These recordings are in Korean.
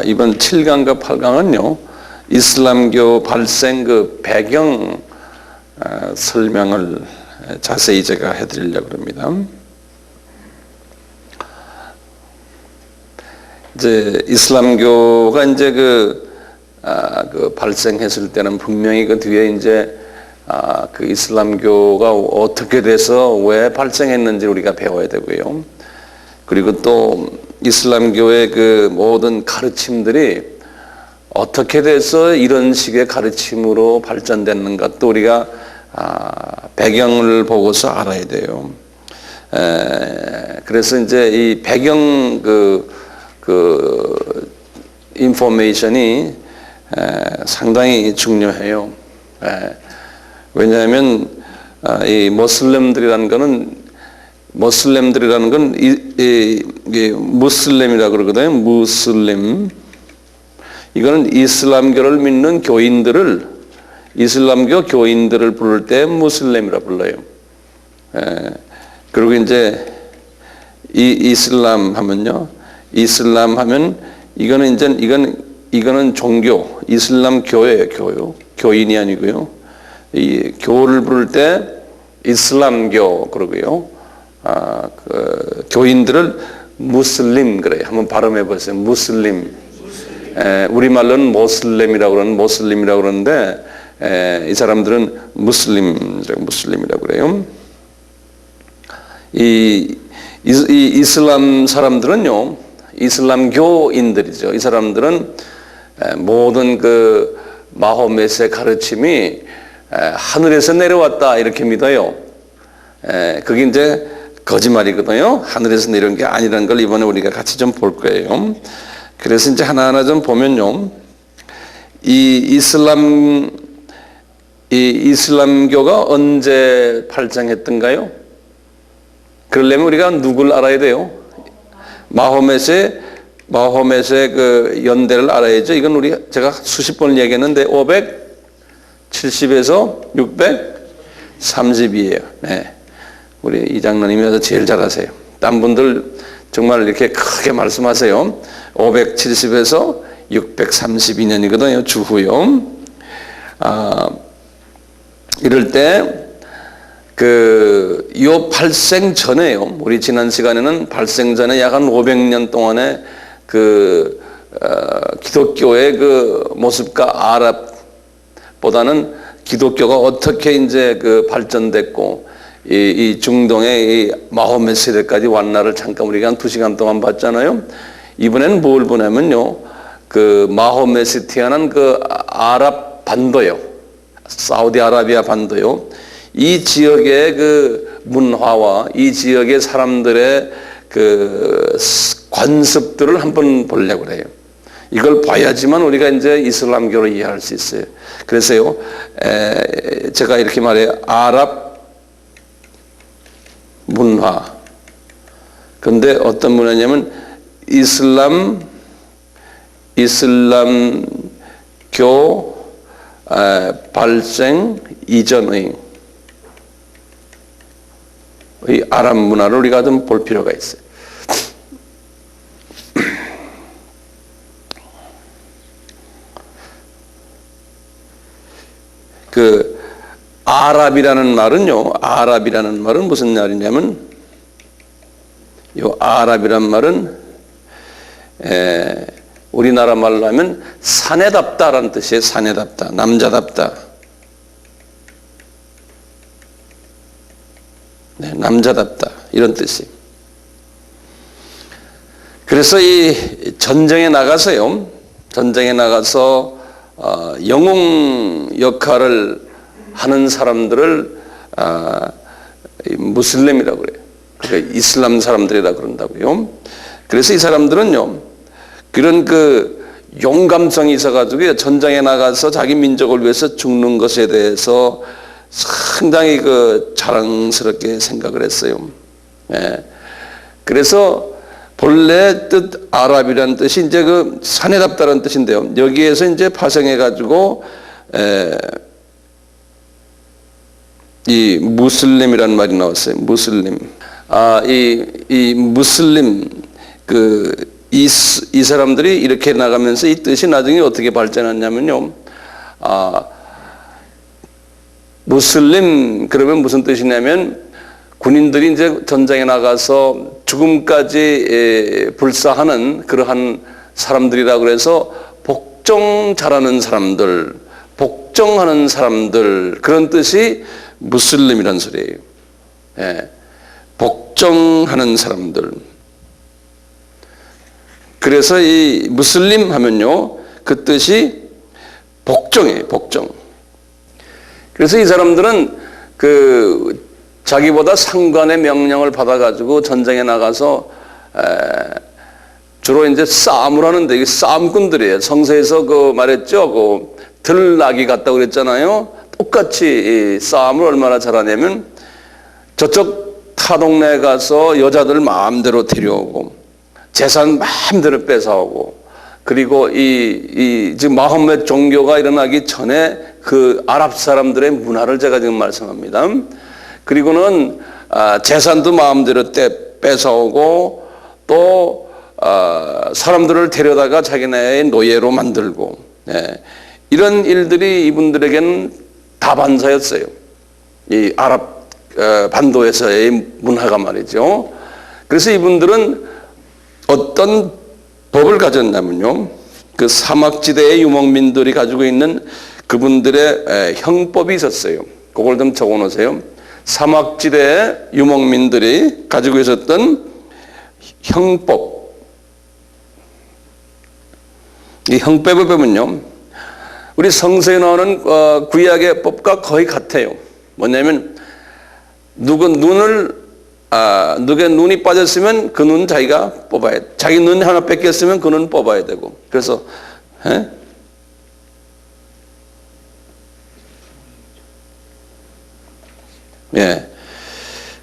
이번 7강과 8강은요, 이슬람교 발생 그 배경 설명을 자세히 제가 해드리려고 합니다. 이제 이슬람교가 이제 그 발생했을 때는 분명히 그 뒤에 이제 그 이슬람교가 어떻게 돼서 왜 발생했는지 우리가 배워야 되고요. 그리고 또 이슬람교의 그 모든 가르침들이 어떻게 돼서 이런 식의 가르침으로 발전됐는가 또 우리가 배경을 보고서 알아야 돼요. 그래서 이제 이 배경 인포메이션이 상당히 중요해요. 왜냐하면 이 모슬렘들이라는 건 무슬림이라고 그러거든요. 무슬림. 이거는 이슬람교를 믿는 이슬람교 교인들을 부를 때 무슬림이라 불러요. 그리고 이제 이슬람 하면 이거는 종교, 이슬람 교예요. 교인이 아니고요. 이 교를 부를 때 이슬람교 그러고요. 교인들을 무슬림 그래요. 한번 발음해 보세요. 무슬림. 우리말로는 모슬렘이라고 그러는데 이 사람들은 무슬림이라고 그래요. 이 이슬람 사람들은요, 이슬람교인들이죠. 이 사람들은 모든 그 마호멧의 가르침이 하늘에서 내려왔다 이렇게 믿어요. 그게 이제 거짓말이거든요. 하늘에서 내려온 게 아니라는 걸 이번에 우리가 같이 좀 볼 거예요. 그래서 이제 하나하나 좀 보면요, 이슬람교가 언제 발전했던가요? 그러려면 우리가 누굴 알아야 돼요? 마호멧의 그 연대를 알아야죠. 이건 제가 수십 번 얘기했는데 570에서 630이에요. 네. 우리 이장로님이 제일 잘하세요. 딴 분들 정말 이렇게 크게 말씀하세요. 570에서 632년이거든요. 주후요. 이럴 때 요 발생 전에요. 우리 지난 시간에는 발생 전에 약 한 500년 동안의 기독교의 그 모습과 아랍보다는 기독교가 어떻게 이제 발전됐고 이 중동의 이 마호멧 세대까지 완나를 잠깐 우리가 한 2시간 동안 봤잖아요. 이번에는 뭘 보냐면요, 마호멧이 태어난 아랍 반도요, 사우디아라비아 반도요, 이 지역의 문화와 이 지역의 사람들의 관습들을 한번 보려고 그래요. 이걸 봐야지만 우리가 이제 이슬람교를 이해할 수 있어요. 그래서요, 제가 이렇게 말해요. 아랍 문화. 근데 어떤 문화냐면 이슬람교 발생 이전의 이 아랍 문화를 우리가 좀 볼 필요가 있어요. 아랍이라는 말은 무슨 말이냐면, 아랍이란 말은 우리나라 말로 하면 사내답다라는 뜻이에요. 사내답다, 남자답다. 네, 남자답다 이런 뜻이에요. 그래서 이 전쟁에 나가서 영웅 역할을 하는 사람들을 무슬림이라고 그래요. 그러니까 이슬람 사람들이라 그런다고요. 그래서 이 사람들은요, 그런 용감성이 있어가지고 전장에 나가서 자기 민족을 위해서 죽는 것에 대해서 상당히 자랑스럽게 생각을 했어요. 그래서 본래 뜻 아랍이라는 뜻이 이제 사내답다라는 뜻인데요. 여기에서 이제 파생해가지고 이 무슬림이라는 말이 나왔어요. 무슬림. 이 무슬림, 이 사람들이 이렇게 나가면서 이 뜻이 나중에 어떻게 발전했냐면요. 무슬림 그러면 무슨 뜻이냐면 군인들이 이제 전장에 나가서 죽음까지 불사하는 그러한 사람들이라 그래서 복종 잘하는 사람들, 복종하는 사람들 그런 뜻이 무슬림이라는 소리예요. 예, 복종하는 사람들. 그래서 이 무슬림 하면요 그 뜻이 복종이에요. 복종. 그래서 이 사람들은 자기보다 상관의 명령을 받아가지고 전쟁에 나가서 주로 이제 싸움을 하는데 이게 싸움꾼들이에요. 성서에서 말했죠. 들나귀 같다고 그랬잖아요. 똑같이 싸움을 얼마나 잘하냐면 저쪽 타 동네에 가서 여자들 마음대로 데려오고 재산 마음대로 뺏어오고 그리고 지금 마호멧 종교가 일어나기 전에 그 아랍 사람들의 문화를 제가 지금 말씀합니다. 그리고는 재산도 마음대로 뺏어오고 또 사람들을 데려다가 자기네의 노예로 만들고 이런 일들이 이분들에게는 다반사였어요. 이 아랍 반도에서의 문화가 말이죠. 그래서 이분들은 어떤 법을 가졌냐면요. 그 사막지대의 유목민들이 가지고 있는 그분들의 형법이 있었어요. 그걸 좀 적어 놓으세요. 사막지대의 유목민들이 가지고 있었던 형법. 이 형법을 보면요. 우리 성서에 나오는 구약의 법과 거의 같아요. 뭐냐면 누구의 눈이 빠졌으면 그 눈 자기가 뽑아야 돼. 자기 눈 하나 뺏겼으면 그 눈 뽑아야 되고. 그래서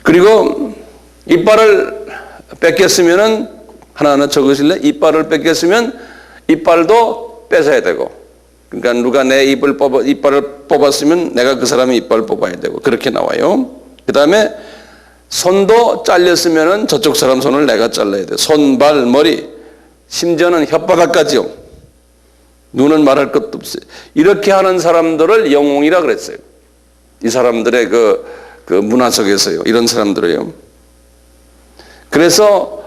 그리고 이빨을 뺏겼으면은 하나하나 적으실래? 이빨을 뺏겼으면 이빨도 뺏어야 되고. 그러니까 누가 내 이빨을 뽑았으면 내가 그 사람의 이빨을 뽑아야 되고. 그렇게 나와요. 그 다음에 손도 잘렸으면은 저쪽 사람 손을 내가 잘라야 돼. 손, 발, 머리, 심지어는 혓바닥까지요. 눈은 말할 것도 없어요. 이렇게 하는 사람들을 영웅이라 그랬어요. 이 사람들의 그 문화 속에서요. 이런 사람들을요. 그래서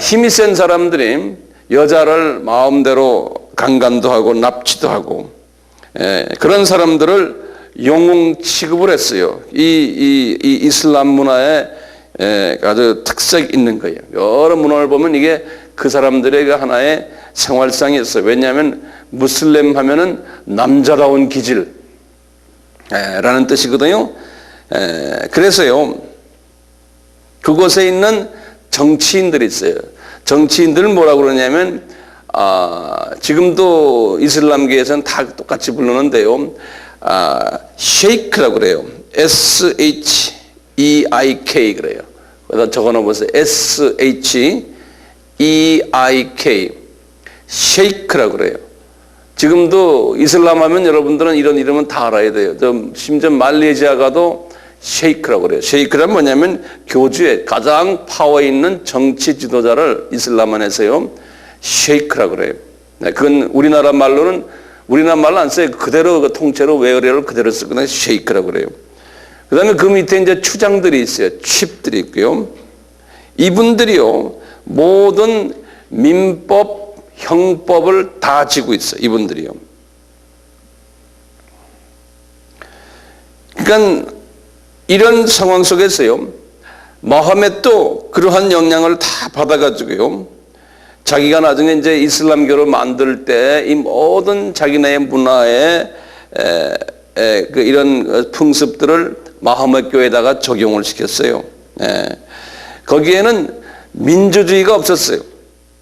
힘이 센 사람들이 여자를 마음대로 강간도 하고 납치도 하고 그런 사람들을 영웅 취급을 했어요. 이 이슬람 문화에 아주 특색이 있는 거예요. 여러 문화를 보면 이게 그 사람들의 하나의 생활상이 있어요. 왜냐하면 무슬림 하면은 남자다운 기질 라는 뜻이거든요. 그래서요 그곳에 있는 정치인들이 있어요. 정치인들은 뭐라고 그러냐면 지금도 이슬람계에서는 다 똑같이 부르는데요. 셰이크라고 그래요. SHEIK 그래요. 그래서 적어놓어 보세요. SHEIK 셰이크라고 그래요. 지금도 이슬람 하면 여러분들은 이런 이름은 다 알아야 돼요. 심지어 말레이시아 가도 셰이크라고 그래요. 셰이크란 뭐냐면 교주의 가장 파워 있는 정치 지도자를 이슬람 안에서요 셰이크라고 그래요. 그건 우리나라 말로 안 써요. 그대로 통째로 외어를 그대로 쓰거나 셰이크라고 그래요. 그 다음에 그 밑에 이제 추장들이 있어요. 칩들이 있고요. 이분들이요 모든 민법, 형법을 다 지고 있어요. 이분들이요. 그러니까 이런 상황 속에서요 마호멧도 그러한 영향을 다 받아가지고요 자기가 나중에 이제 이슬람교를 만들 때 이 모든 자기네의 문화에 이런 풍습들을 마호멧교에다가 적용을 시켰어요. 거기에는 민주주의가 없었어요.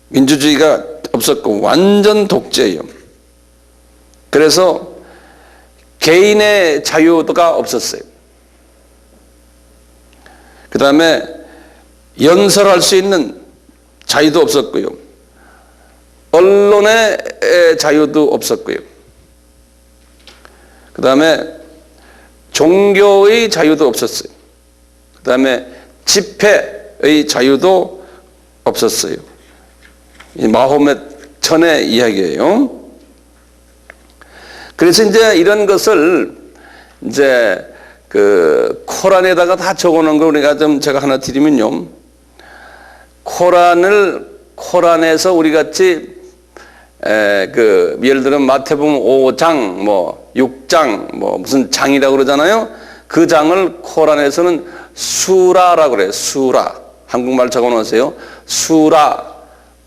민주주의가 없었고 완전 독재예요. 그래서 개인의 자유가 없었어요. 그 다음에 연설할 수 있는 자유도 없었고요. 언론의 자유도 없었고요. 그 다음에 종교의 자유도 없었어요. 그 다음에 집회의 자유도 없었어요. 이 마호멧 전의 이야기예요. 그래서 이제 이런 것을 이제 그 코란에다가 다 적어놓은 거 우리가 좀 제가 하나 드리면요. 코란에서 우리 같이 그 예를 들면 마태복음 5장 뭐 6장 뭐 무슨 장이라고 그러잖아요. 그 장을 코란에서는 수라라고 그래요. 수라. 한국말 적어 놓으세요. 수라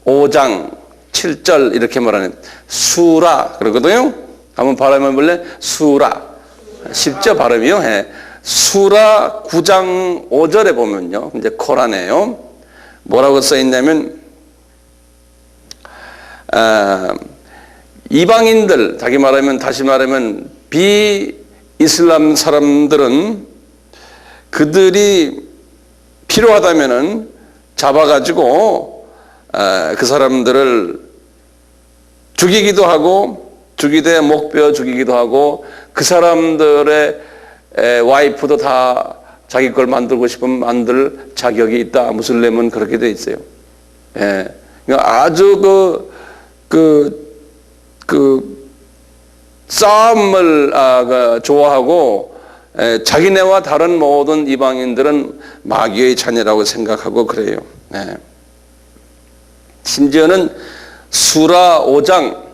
5장 7절 이렇게 말하는 수라 그러거든요. 한번 발음해 볼래? 수라. 쉽죠 발음이요. 예. 수라 9장 5절에 보면요. 이제 코란에요. 뭐라고 써 있냐면 이방인들, 다시 말하면 비이슬람 사람들은 그들이 필요하다면은 잡아가지고 그 사람들을 죽이기도 하고 죽이되 목베어 죽이기도 하고 그 사람들의 와이프도 다 자기 걸 만들고 싶으면 만들 자격이 있다. 무슬림은 그렇게 돼 있어요. 예. 아주 싸움을 좋아하고 자기네와 다른 모든 이방인들은 마귀의 자녀라고 생각하고 그래요. 네. 심지어는 수라 5장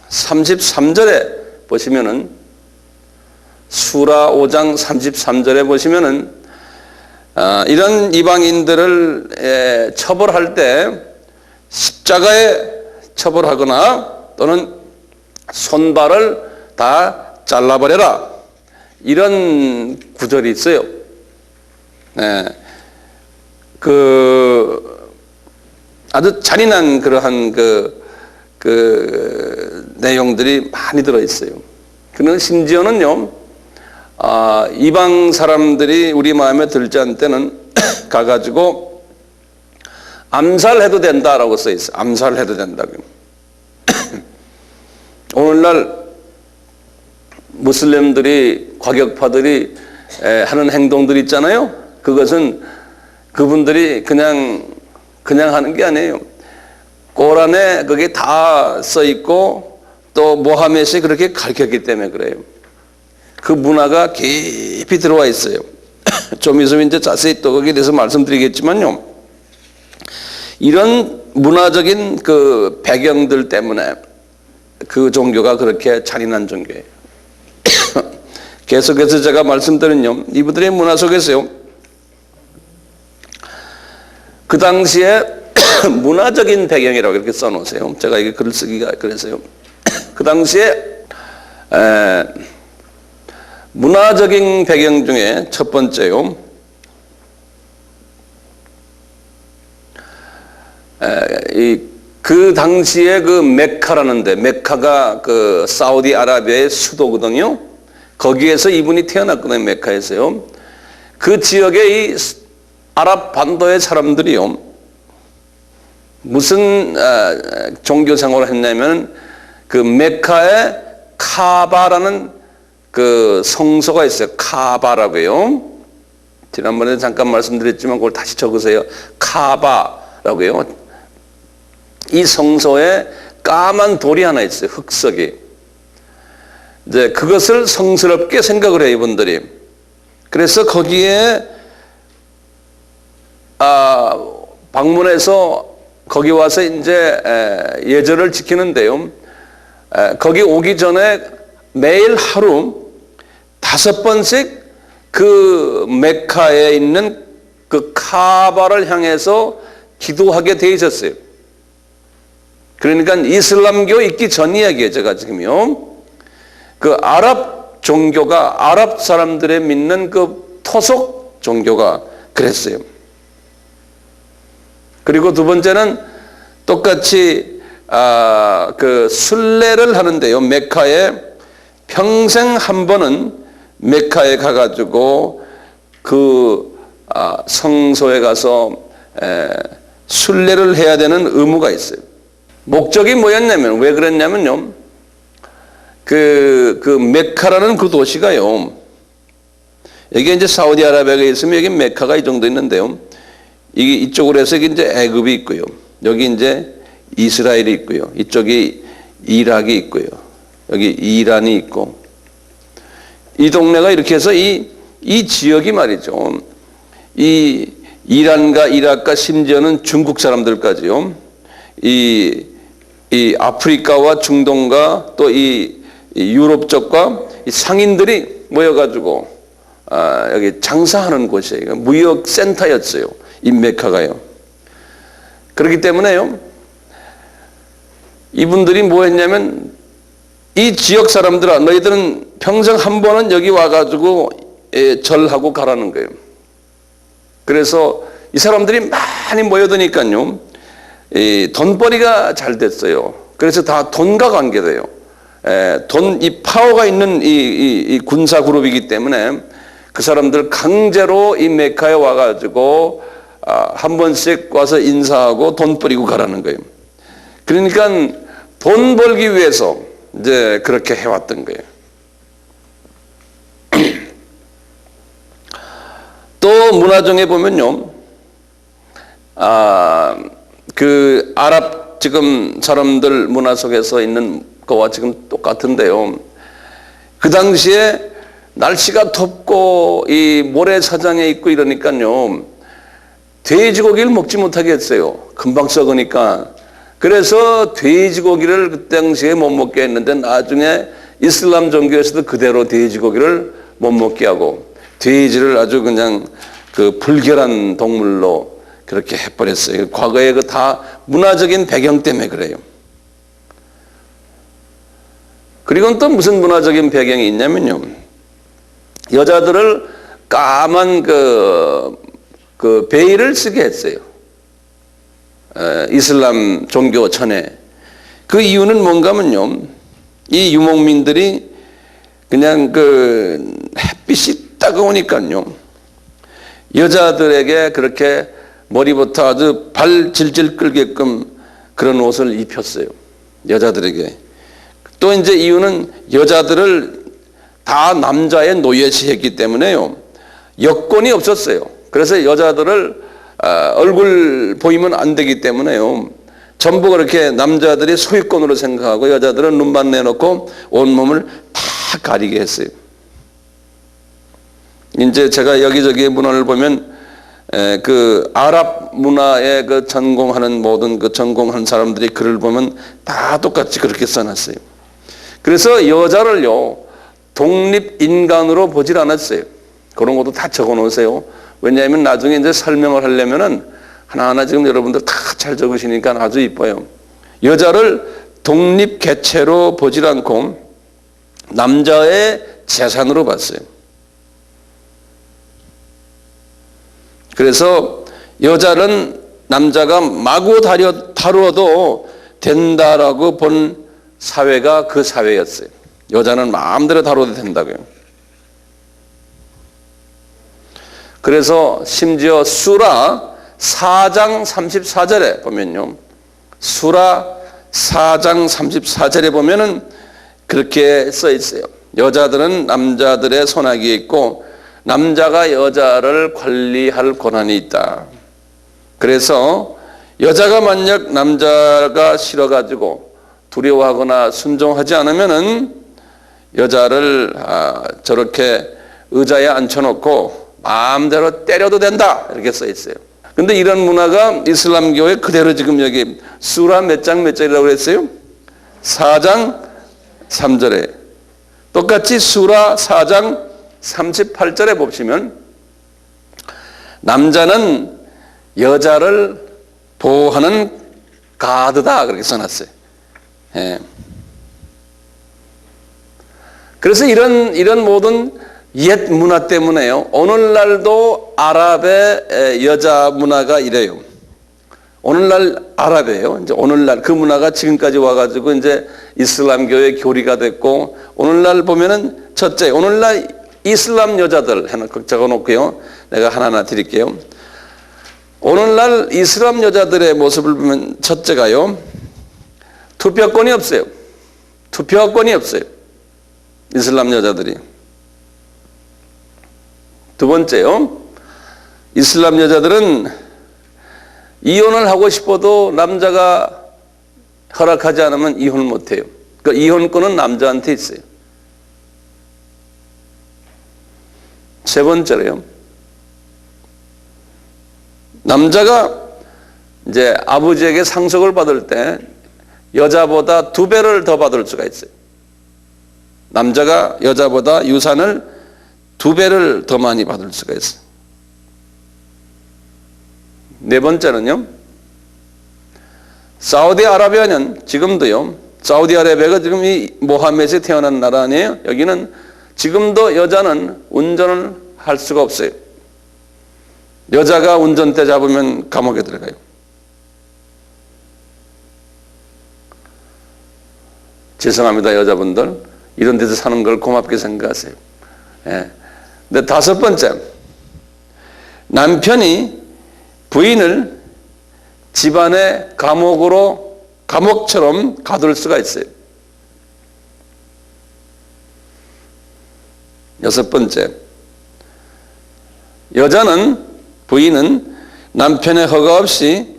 33절에 보시면은 수라 5장 33절에 보시면은 이런 이방인들을 처벌할 때 십자가에 처벌하거나 또는 손발을 다 잘라버려라 이런 구절이 있어요. 네. 아주 잔인한 그러한 내용들이 많이 들어 있어요. 그는 심지어는요, 이방 사람들이 우리 마음에 들지 않을 때는 가가지고 암살해도 된다라고 써 있어요. 암살해도 된다고. 오늘날 무슬림들이 과격파들이 하는 행동들이 있잖아요. 그것은 그분들이 그냥 하는 게 아니에요. 코란에 그게 다 써 있고 또 모하멧이 그렇게 가르쳤기 때문에 그래요. 그 문화가 깊이 들어와 있어요. 좀 있으면 이제 자세히 또 거기에 대해서 말씀드리겠지만요. 이런 문화적인 그 배경들 때문에 그 종교가 그렇게 잔인한 종교예요. 계속해서 제가 말씀드린요. 이분들의 문화 속에서요. 그 당시에 문화적인 배경이라고 이렇게 써놓으세요. 제가 이게 글을 쓰기가 그래서요. 그 당시에 문화적인 배경 중에 첫 번째요. 그 당시에 그 메카라는데, 메카가 그 사우디아라비아의 수도거든요. 거기에서 이분이 태어났거든요. 메카에서요. 그 지역의 이 아랍 반도의 사람들이요. 무슨 종교 생활을 했냐면 그 메카에 카바라는 그 성소가 있어요. 카바라고요. 지난번에 잠깐 말씀드렸지만 그걸 다시 적으세요. 카바라고요. 이 성소에 까만 돌이 하나 있어요. 흑석이. 이제 그것을 성스럽게 생각을 해요, 이분들이. 그래서 거기에 방문해서 거기 와서 이제 예절을 지키는데요. 거기 오기 전에 매일 하루 5번씩 그 메카에 있는 그 카바를 향해서 기도하게 돼 있었어요. 그러니까 이슬람교 있기 전 이야기예요, 제가 지금요. 그 아랍 종교가, 아랍 사람들의 믿는 그 토속 종교가 그랬어요. 그리고 두 번째는 똑같이 그 순례를 하는데요. 메카에 평생 한 번은 메카에 가가지고 그 성소에 가서 순례를 해야 되는 의무가 있어요. 목적이 뭐였냐면, 왜 그랬냐면요. 그 메카라는 그 도시가요. 여기 이제 사우디아라비아가 있으면 여기 메카가 이 정도 있는데요. 이게 이쪽으로 해서 이제 애굽이 있고요. 여기 이제 이스라엘이 있고요. 이쪽이 이락이 있고요. 여기 이란이 있고, 이 동네가 이렇게 해서 이 지역이 말이죠. 이 이란과 이락과 심지어는 중국 사람들까지요. 이 아프리카와 중동과 또 이 유럽 쪽과 이 상인들이 모여가지고 여기 장사하는 곳이에요. 무역 센터였어요. 이 메카가요. 그렇기 때문에요. 이분들이 뭐 했냐면 이 지역 사람들아, 너희들은 평생 한 번은 여기 와가지고 절하고 가라는 거예요. 그래서 이 사람들이 많이 모여드니까요, 돈벌이가 잘 됐어요. 그래서 다 돈과 관계돼요. 이 파워가 있는 이 군사 그룹이기 때문에 그 사람들 강제로 이 메카에 와가지고 한 번씩 와서 인사하고 돈 뿌리고 가라는 거예요. 그러니까 돈 벌기 위해서 이제 그렇게 해왔던 거예요. 또 문화정에 보면요, 그 아랍 지금 사람들 문화 속에서 있는 거와 지금 똑같은데요. 그 당시에 날씨가 덥고 이 모래사장에 있고 이러니까요, 돼지고기를 먹지 못하게 했어요. 금방 썩으니까. 그래서 돼지고기를 그 당시에 못 먹게 했는데 나중에 이슬람 종교에서도 그대로 돼지고기를 못 먹게 하고 돼지를 아주 그냥 그 불결한 동물로 그렇게 해버렸어요. 과거에 그 다 문화적인 배경 때문에 그래요. 그리고 또 무슨 문화적인 배경이 있냐면요, 여자들을 까만 그 베일을 쓰게 했어요. 이슬람 종교 전에. 그 이유는 뭔가면요, 이 유목민들이 그냥 그 햇빛이 따가우니까요, 여자들에게 그렇게 머리부터 아주 발 질질 끌게끔 그런 옷을 입혔어요. 여자들에게. 또 이제 이유는 여자들을 다 남자의 노예시했기 때문에요, 여권이 없었어요. 그래서 여자들을 얼굴 보이면 안 되기 때문에요, 전부 그렇게 남자들이 소유권으로 생각하고 여자들은 눈만 내놓고 온몸을 다 가리게 했어요. 이제 제가 여기저기 문화를 보면 그 아랍 문화에 그 전공하는 모든 그 전공한 사람들이 글을 보면 다 똑같이 그렇게 써놨어요. 그래서 여자를요, 독립인간으로 보질 않았어요. 그런 것도 다 적어 놓으세요. 왜냐하면 나중에 이제 설명을 하려면은 하나하나 지금 여러분들 다 잘 적으시니까 아주 이뻐요. 여자를 독립 개체로 보질 않고 남자의 재산으로 봤어요. 그래서 여자는 남자가 마구 다루어도 된다라고 본 사회가 그 사회였어요. 여자는 마음대로 다뤄도 된다고요. 그래서 심지어 수라 4장 34절에 보면요, 수라 4장 34절에 보면은 그렇게 써 있어요. 여자들은 남자들의 손아귀에 있고 남자가 여자를 관리할 권한이 있다. 그래서 여자가 만약 남자가 싫어가지고 두려워하거나 순종하지 않으면은 여자를 저렇게 의자에 앉혀놓고 마음대로 때려도 된다, 이렇게 써 있어요. 근데 이런 문화가 이슬람교에 그대로 지금 여기 수라 몇 장 몇 절이라고 그랬어요? 4장 3절에 똑같이 수라 4장 38절에 보시면 남자는 여자를 보호하는 가드다, 그렇게 써놨어요. 예. 그래서 이런 모든 옛 문화 때문에요, 오늘날도 아랍의 여자 문화가 이래요. 오늘날 아랍이에요. 이제 오늘날 그 문화가 지금까지 와가지고 이제 이슬람교의 교리가 됐고, 오늘날 보면은 첫째, 오늘날 이슬람 여자들 하나 적어놓고요, 내가 하나하나 드릴게요. 오늘날 이슬람 여자들의 모습을 보면 첫째가요, 투표권이 없어요. 투표권이 없어요. 이슬람 여자들이. 두 번째요, 이슬람 여자들은 이혼을 하고 싶어도 남자가 허락하지 않으면 이혼을 못해요. 그 이혼권은 남자한테 있어요. 세 번째로요. 남자가 이제 아버지에게 상속을 받을 때 여자보다 2배를 더 받을 수가 있어요. 남자가 여자보다 유산을 2배를 더 많이 받을 수가 있어요. 네 번째는요. 사우디아라비아는 지금도요. 사우디아라비아가 지금 이 모하메드에 태어난 나라 아니에요. 여기는 지금도 여자는 운전을 할 수가 없어요. 여자가 운전대 잡으면 감옥에 들어가요. 죄송합니다, 여자분들. 이런 데서 사는 걸 고맙게 생각하세요. 예. 근데 다섯 번째, 남편이 부인을 집안의 감옥처럼 가둘 수가 있어요. 여섯 번째, 부인은 남편의 허가 없이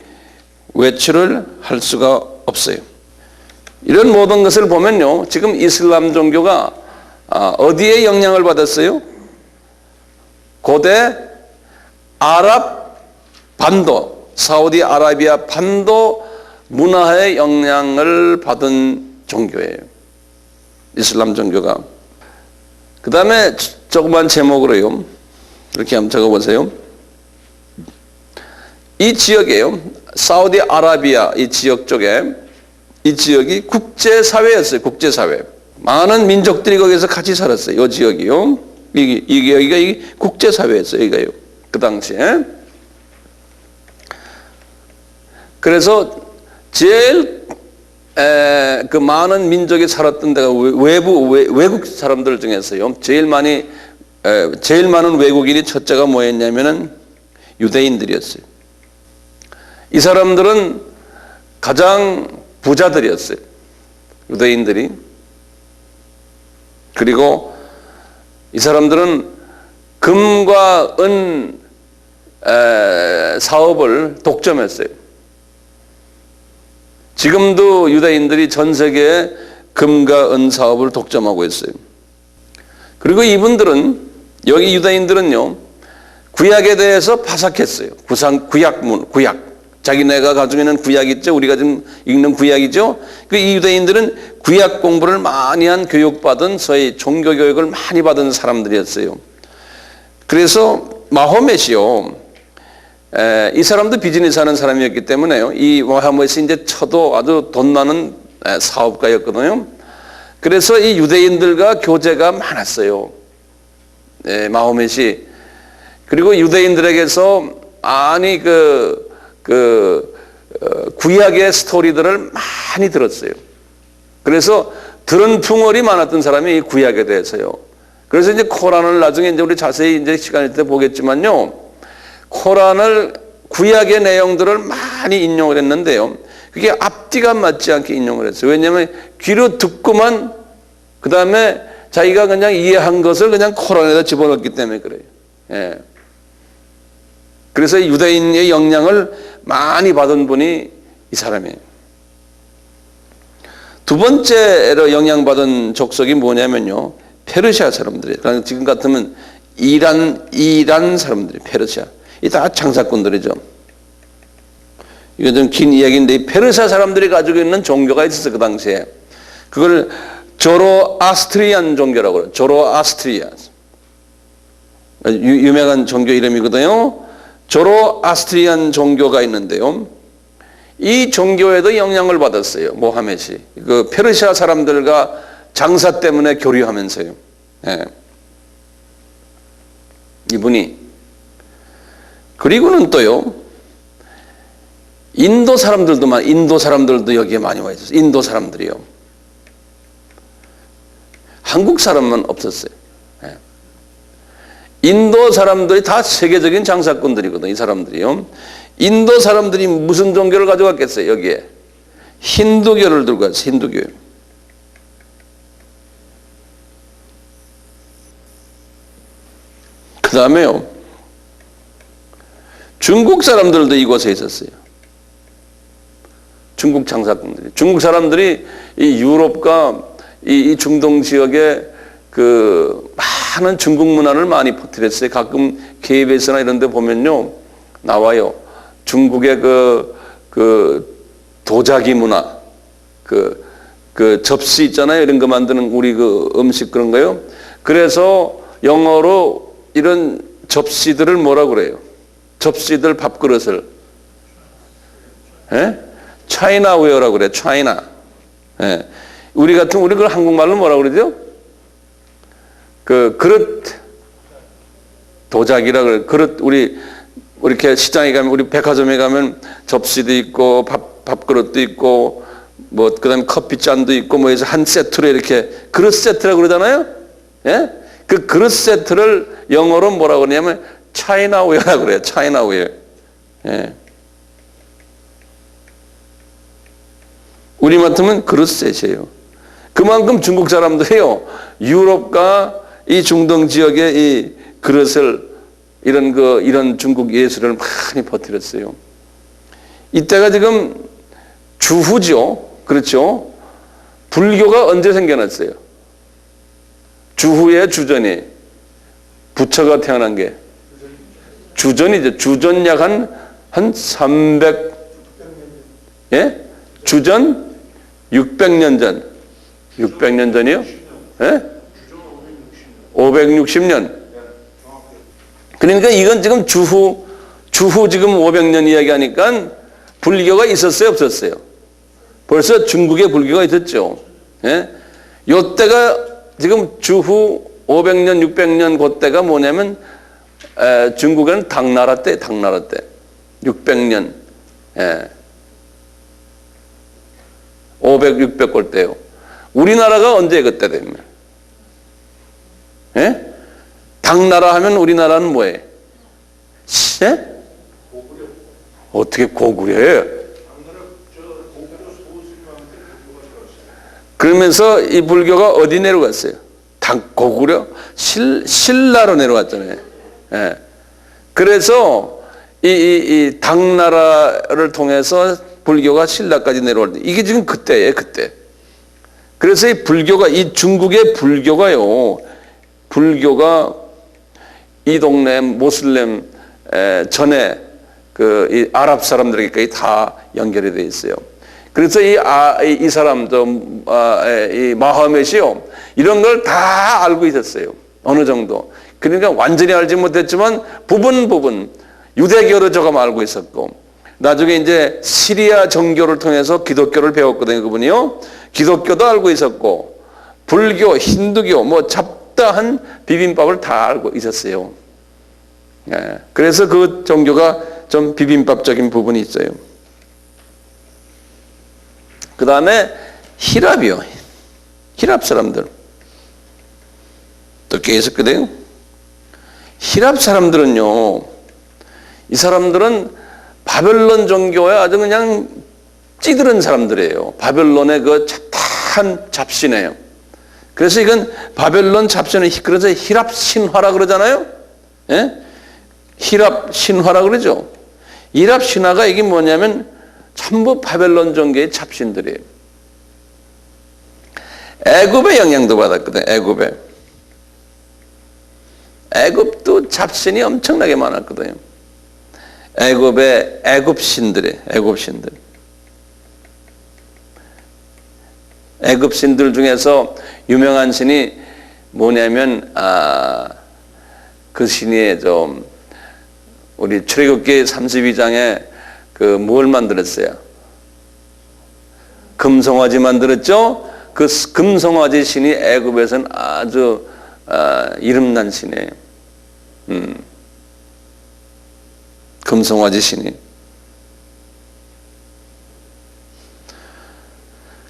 외출을 할 수가 없어요. 이런 모든 것을 보면요, 지금 이슬람 종교가 어디에 영향을 받았어요? 고대 아랍 반도, 사우디아라비아 반도 문화의 영향을 받은 종교예요. 이슬람 종교가. 그 다음에 조그만 제목으로요. 이렇게 한번 적어보세요. 이 지역에요. 사우디아라비아 이 지역 쪽에 이 지역이 국제사회였어요. 국제사회. 많은 민족들이 거기서 같이 살았어요. 이 지역이요. 여기가 국제사회였어요. 여기가요. 그 당시에. 그래서 제일 그 많은 민족이 살았던 데가 외국 사람들 중에서요. 제일 많은 외국인이 첫째가 뭐였냐면은 유대인들이었어요. 이 사람들은 가장 부자들이었어요. 유대인들이. 그리고 이 사람들은 금과 은 사업을 독점했어요. 지금도 유대인들이 전 세계에 금과 은 사업을 독점하고 있어요. 그리고 이분들은, 여기 유대인들은요, 구약에 대해서 파삭했어요. 구약. 자기네가 가지고 있는 구약 있죠? 우리가 지금 읽는 구약이죠? 이 유대인들은 구약 공부를 많이 한 교육받은 소위 종교교육을 많이 받은 사람들이었어요. 그래서 마호멧이요, 이 사람도 비즈니스 하는 사람이었기 때문에요. 이 마호멧이 이제 쳐도 아주 돈 많은 사업가였거든요. 그래서 이 유대인들과 교제가 많았어요. 마호멧이. 그리고 유대인들에게서 많이 구약의 스토리들을 많이 들었어요. 그래서 들은 풍월이 많았던 사람이 이 구약에 대해서요. 그래서 이제 코란을 나중에 이제 우리 자세히 이제 시간 있을 때 보겠지만요. 코란을 구약의 내용들을 많이 인용을 했는데요. 그게 앞뒤가 맞지 않게 인용을 했어요. 왜냐하면 귀로 듣고만 그 다음에 자기가 그냥 이해한 것을 그냥 코란에다 집어넣기 때문에 그래요. 예. 그래서 유대인의 영향을 많이 받은 분이 이 사람이에요. 두 번째로 영향받은 족속이 뭐냐면요, 페르시아 사람들이에요. 그러니까 지금 같으면 이란 사람들이 페르시아. 이 다 장사꾼들이죠. 이거 좀 긴 이야기인데, 이 페르시아 사람들이 가지고 있는 종교가 있었어요. 그 당시에. 그걸 조로아스트리안 종교라고 그래요. 조로아스트리아. 유명한 종교 이름이거든요. 조로아스트리안 종교가 있는데요. 이 종교에도 영향을 받았어요. 모하멧이. 그 페르시아 사람들과 장사 때문에 교류하면서요. 예. 이분이. 그리고는 또요, 인도 사람들도 여기에 많이 와 있었어요. 인도 사람들이요. 한국 사람만 없었어요. 예. 인도 사람들이 다 세계적인 장사꾼들이거든요. 이 사람들이요. 인도 사람들이 무슨 종교를 가져갔겠어요? 여기에 힌두교를 들고 왔어요. 힌두교. 그 다음에요, 중국 사람들도 이곳에 있었어요. 중국 장사꾼들이. 중국 사람들이 이 유럽과 이 중동 지역에 그 많은 중국 문화를 많이 퍼뜨렸어요. 가끔 KBS나 이런 데 보면요, 나와요. 중국의 그 도자기 문화, 그 접시 있잖아요. 이런 거 만드는 우리 그 음식 그런 거요. 그래서 영어로 이런 접시들을 뭐라 그래요? 접시들 밥그릇을. 예? 차이나웨어라고 그래. 차이나. 예. 우리 그걸 한국말로 뭐라 그러죠? 그 그릇 도자기라 그래. 그릇 우리 이렇게 시장에 가면, 우리 백화점에 가면 접시도 있고 밥그릇도 있고 뭐 그다음에 커피 잔도 있고 뭐 해서 한 세트로 이렇게 그릇 세트라고 그러잖아요. 예? 그 그릇 세트를 영어로 뭐라고 그러냐면 차이나웨어라고 그래요. 차이나웨어. 예. 우리 같으면 그릇 셋이에요. 그만큼 중국 사람들이요, 유럽과 이 중동 지역의 이 그릇을 이런 중국 예술을 많이 퍼뜨렸어요. 이때가 지금 주후죠. 그렇죠? 불교가 언제 생겨났어요? 주후에 주전이. 부처가 태어난 게 주전이죠. 주전 약 한 300, 예? 주전 600년 전. 600년 전이요? 예? 560년. 그러니까 이건 지금 주후 지금 500년 이야기하니까 불교가 있었어요, 없었어요? 벌써 중국에 불교가 있었죠. 예? 요때가 지금 주후 500년, 600년 그때가 뭐냐면 중국에는 당나라 때 600년. 예. 500, 600 걸 때요. 우리나라가 언제 그때 되면? 예? 당나라 하면 우리나라는 뭐예요? 예? 어떻게 고구려예요? 그러면서 이 불교가 어디 내려갔어요? 고구려? 신라로 내려왔잖아요. 예. 그래서 이 당나라를 통해서 불교가 신라까지 내려올 때, 이게 지금 그때예요, 그때. 그래서 이 불교가, 이 중국의 불교가 이 동네 모슬렘 전에 이 아랍 사람들에게까지 다 연결이 되어 있어요. 그래서 이 사람도 이 마호멧이요, 이런 걸 다 알고 있었어요. 어느 정도. 그러니까 완전히 알지 못했지만 부분 유대교로 조금 알고 있었고, 나중에 이제 시리아 정교를 통해서 기독교를 배웠거든요, 그분이요. 기독교도 알고 있었고, 불교, 힌두교, 뭐 잡다한 비빔밥을 다 알고 있었어요. 예. 그래서 그 종교가 좀 비빔밥적인 부분이 있어요. 그 다음에 히랍이요. 히랍 사람들. 또 꽤 있었거든요. 히랍 사람들은요, 이 사람들은 바벨론 종교에 아주 그냥 찌들은 사람들이에요. 바벨론의 그 잡다한 잡신이에요. 그래서 이건 바벨론 잡신을, 그래서 히랍 신화라 그러잖아요. 예? 히랍 신화라 그러죠. 히랍 신화가 이게 뭐냐면 전부 바벨론 종교의 잡신들이에요. 애굽의 영향도 받았거든. 애굽도 잡신이 엄청나게 많았거든요. 애굽 신들. 애굽 신들 중에서 유명한 신이 뭐냐면 그 신이 좀 우리 출애굽기 32장에 뭘 만들었어요? 금송아지 만들었죠? 그 금송아지 신이 애굽에서는 아주 이름난 신이에요. 금송아지 신이.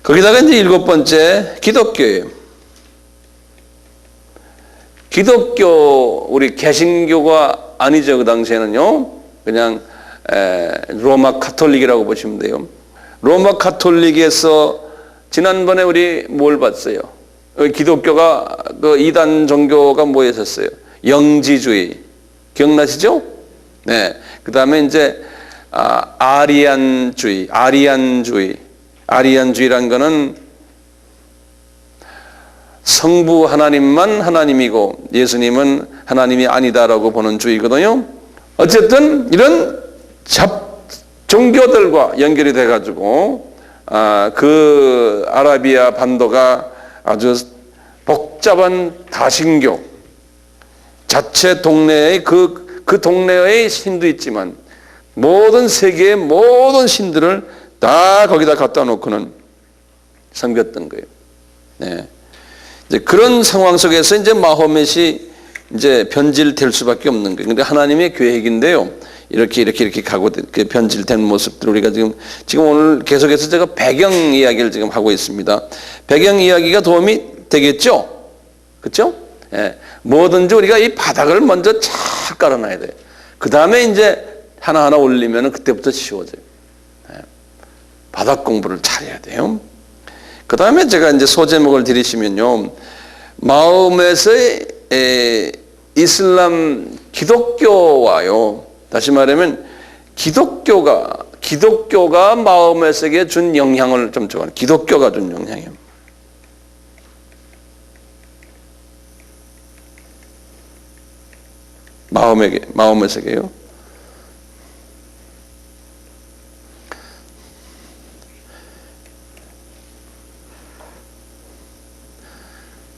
거기다가 이제 7번째 기독교예요. 기독교, 우리 개신교가 아니죠. 그 당시에는요. 그냥 로마 카톨릭이라고 보시면 돼요. 로마 카톨릭에서 지난번에 우리 뭘 봤어요? 기독교가 그 이단 종교가 뭐였었어요? 영지주의. 기억나시죠? 네. 그 다음에 이제 아리안주의라는 거는 성부 하나님만 하나님이고 예수님은 하나님이 아니다라고 보는 주의거든요. 어쨌든 이런 종교들과 연결이 돼가지고 그 아라비아 반도가 아주 복잡한 다신교, 자체 동네의 그 동네의 신도 있지만 모든 세계의 모든 신들을 다 거기다 갖다 놓고는 섬겼던 거예요. 네. 이제 그런 상황 속에서 이제 마호멧이 이제 변질될 수밖에 없는 거예요. 근데 하나님의 계획인데요. 이렇게 가고 변질된 모습들 우리가 지금 오늘 계속해서 제가 배경 이야기를 지금 하고 있습니다. 배경 이야기가 도움이 되겠죠? 그렇죠? 예. 뭐든지 우리가 이 바닥을 먼저 잘 깔아놔야 돼요. 그 다음에 이제 하나하나 올리면 그때부터 쉬워져요. 예. 바닥 공부를 잘해야 돼요. 그 다음에 제가 이제 소제목을 드리시면요. 마호멧의 이슬람 기독교와요. 다시 말하면 기독교가 마호멧에게 준 영향을 좀 좋아하는 기독교가 준 영향이에요. 마호멧에게요.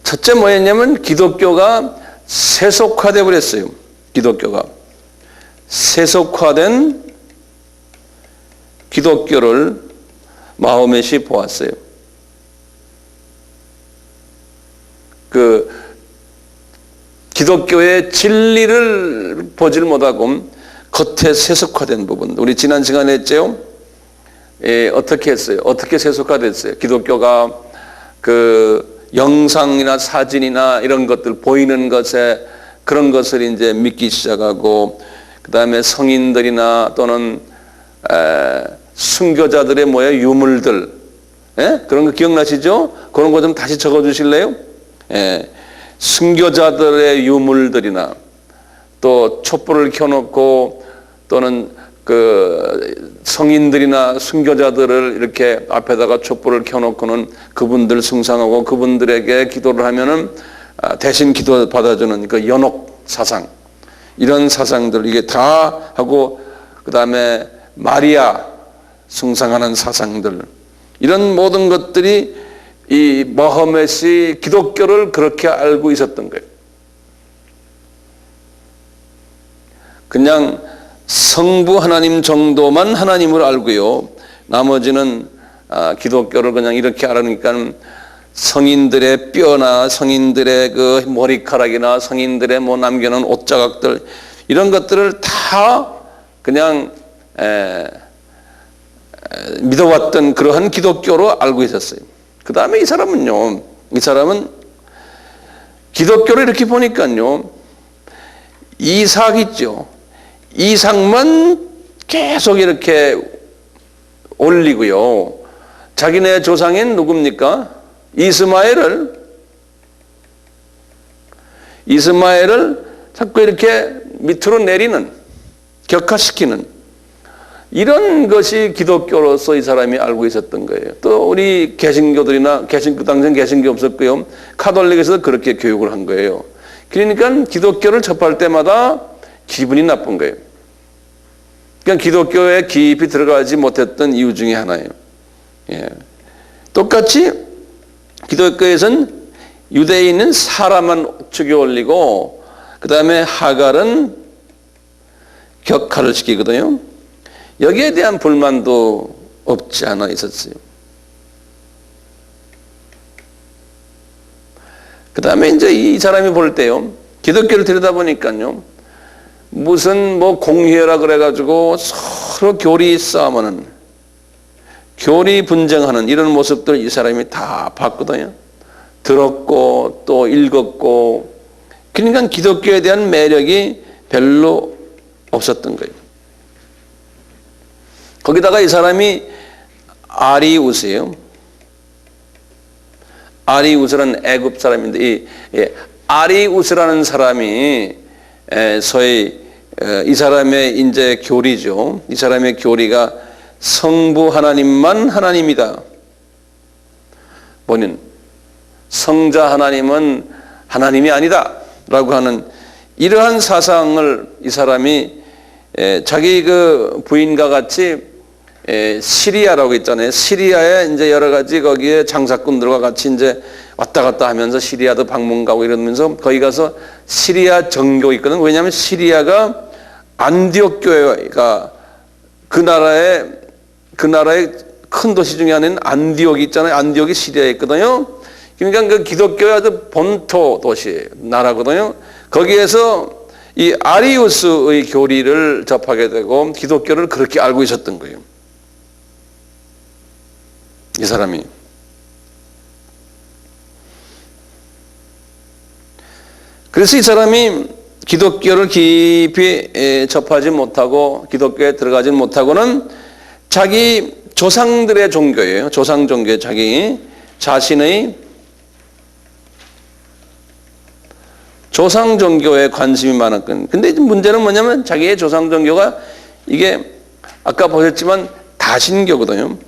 첫째 뭐였냐면 기독교가 세속화돼 버렸어요. 기독교가 세속화된 기독교를 마호멧이 보았어요. 그 기독교의 진리를 보질 못하고 겉에 세속화된 부분. 우리 지난 시간에 했죠. 어떻게 했어요? 어떻게 세속화됐어요? 기독교가 그 영상이나 사진이나 이런 것들 보이는 것에 그런 것을 이제 믿기 시작하고 그 다음에 성인들이나 또는 순교자들의 유물들 그런 거 기억나시죠? 그런 거 좀 다시 적어 주실래요? 순교자들의 유물들이나 또 촛불을 켜놓고 또는 그 성인들이나 순교자들을 이렇게 앞에다가 촛불을 켜놓고는 그분들 숭상하고 그분들에게 기도를 하면은 대신 기도 받아주는 그 연옥 사상 이런 사상들 이게 다 하고 그 다음에 마리아 숭상하는 사상들 이런 모든 것들이 이 마호멧이 기독교를 그렇게 알고 있었던 거예요. 그냥 성부 하나님 정도만 하나님을 알고요. 나머지는 기독교를 그냥 이렇게 알으니까 성인들의 뼈나 성인들의 그 머리카락이나 성인들의 남겨놓은 옷자각들 이런 것들을 다 그냥 믿어왔던 그러한 기독교로 알고 있었어요. 그 다음에 이 사람은 기독교를 이렇게 보니까요. 이삭 있죠. 이삭만 계속 이렇게 올리고요. 자기네 조상인 누굽니까? 이스마엘을 자꾸 이렇게 밑으로 내리는, 격화시키는 이런 것이 기독교로서 이 사람이 알고 있었던 거예요. 또 우리 개신교들이나 그 당시엔 개신교 없었고요. 카톨릭에서도 그렇게 교육을 한 거예요. 그러니까 기독교를 접할 때마다 기분이 나쁜 거예요. 그러니까 기독교에 깊이 들어가지 못했던 이유 중에 하나예요. 예. 똑같이 기독교에서는 유대인은 사람만 죽여 올리고 그 다음에 하갈은 격화를 시키거든요. 여기에 대한 불만도 없지 않아 있었어요. 그 다음에 이제 이 사람이 볼 때요. 기독교를 들여다보니까요. 무슨 공회라 그래가지고 서로 교리 싸움하는, 교리 분쟁하는 이런 모습들 이 사람이 다 봤거든요. 들었고 또 읽었고, 그러니까 기독교에 대한 매력이 별로 없었던 거예요. 거기다가 이 사람이 아리우스예요. 아리우스라는 애굽 사람인데 이 아리우스라는 사람이 소위 이 사람의 이제 교리죠. 이 사람의 교리가 성부 하나님만 하나님이다. 본인 성자 하나님은 하나님이 아니다 라고 하는 이러한 사상을 이 사람이 자기 그 부인과 같이 시리아라고 있잖아요. 시리아에 이제 여러 가지 거기에 장사꾼들과 같이 이제 왔다 갔다 하면서 시리아도 방문 가고 이러면서 거기 가서 시리아 정교 있거든. 왜냐하면 시리아가 안디옥 교회가 그 나라의 큰 도시 중에 하나인 안디옥이 있잖아요. 안디옥이 시리아에 있거든요. 그러니까 그 기독교의 아주 본토 도시 나라거든요. 거기에서 이 아리우스의 교리를 접하게 되고 기독교를 그렇게 알고 있었던 거예요. 이 사람이. 그래서 이 사람이 기독교를 깊이 접하지 못하고 기독교에 들어가지 못하고는 자기 조상들의 종교예요. 조상 종교에 자기 자신의 조상 종교에 관심이 많았거든요. 근데 문제는 뭐냐면 자기의 조상 종교가 이게 아까 보셨지만 다신교거든요.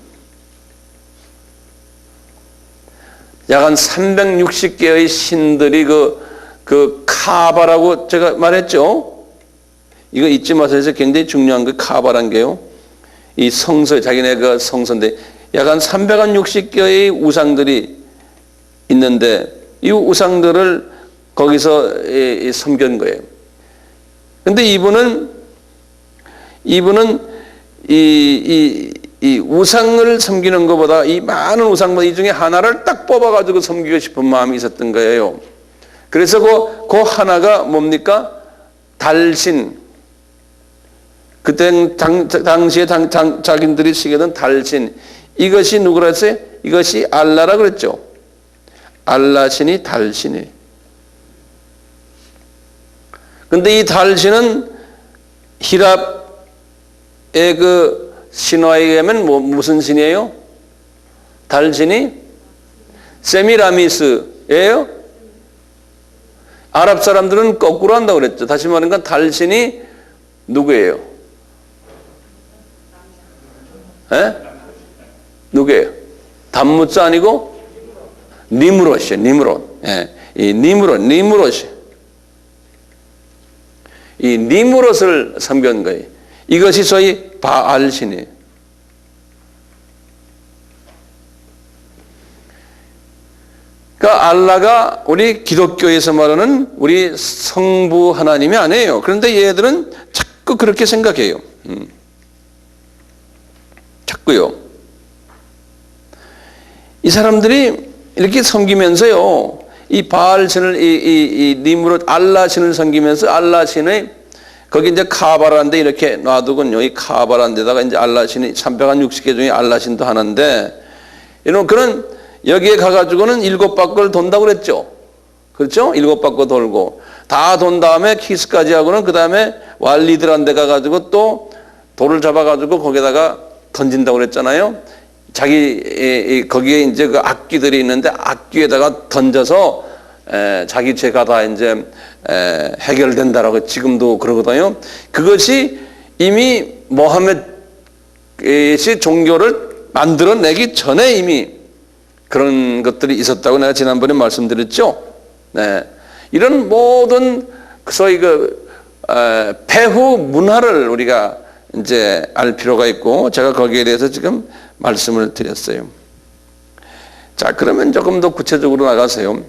약 한 360개의 신들이 그 카바라고 제가 말했죠. 이거 잊지 마세요. 굉장히 중요한 그 카바란 게요. 이 성서, 자기네 그 성서인데 약 한 360개의 우상들이 있는데 이 우상들을 거기서 섬긴 거예요. 근데 이분은 이 우상을 섬기는 것보다 이 많은 우상보다 이 중에 하나를 딱 뽑아가지고 섬기고 싶은 마음이 있었던 거예요. 그래서 그 하나가 뭡니까? 달신. 그때 당시에 자기들이 시기던 달신. 이것이 누구라 했어요? 이것이 알라라 그랬죠. 알라신이 달신이에요. 근데 이 달신은 히랍의 그 신화에 의하면 무슨 신이에요? 달신이 세미라미스예요. 아랍 사람들은 거꾸로 한다고 그랬죠. 다시 말하면 달신이 누구예요? 누구예요? 담무스 아니고 니므롯이에요. 니므롯. 이 니므롯이. 이 니므롯을 섬긴 거예요. 이것이 소위 바알신이에요. 그러니까 알라가 우리 기독교에서 말하는 우리 성부 하나님이 아니에요. 그런데 얘들은 자꾸 그렇게 생각해요. 자꾸요. 이 사람들이 이렇게 섬기면서요. 이 바알신을 이 니므롯 알라신을 섬기면서 알라신의 거기 이제 카바라인데 이렇게 놔두군요. 이 카바라인데다가 이제 알라신이 360개 중에 알라신도 하나인데 이런 그런 여기에 가가지고는 7바퀴를 돈다고 그랬죠. 그렇죠? 7바퀴 돌고 다 돈 다음에 키스까지 하고는 그 다음에 왈리드란 데 가가지고 또 돌을 잡아가지고 거기다가 던진다고 그랬잖아요. 자기 거기에 이제 그 악귀들이 있는데 악귀에다가 던져서 자기 죄가 다 이제 해결된다라고 지금도 그러거든요. 그것이 이미 모하메드의 종교를 만들어내기 전에 이미 그런 것들이 있었다고 내가 지난번에 말씀드렸죠. 네. 이런 모든 소위 그 배후 문화를 우리가 이제 알 필요가 있고 제가 거기에 대해서 지금 말씀을 드렸어요. 자, 그러면 조금 더 구체적으로 나가세요.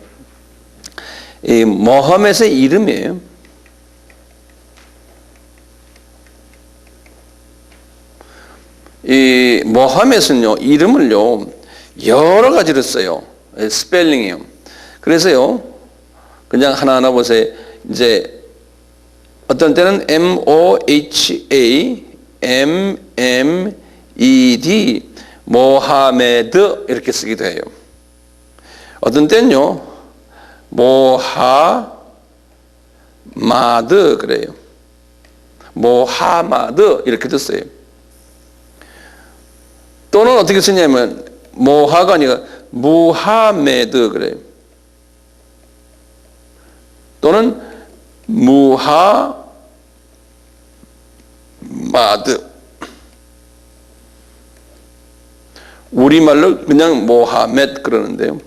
이 모하메드의 이름이에요. 이 모하메드는요, 이름을요, 여러 가지로 써요. 스펠링이요. 그래서요, 그냥 하나하나 보세요. 이제 어떤 때는 MOHAMMED 모하메드 이렇게 쓰기도 해요. 어떤 때는요 모하마드 그래요. 모하마드 이렇게도 써요. 또는 어떻게 쓰냐면 모하가 아니라 무하메드 그래요. 또는 무하메드 무함마드. 우리말로 그냥 모하메드 그러는데요.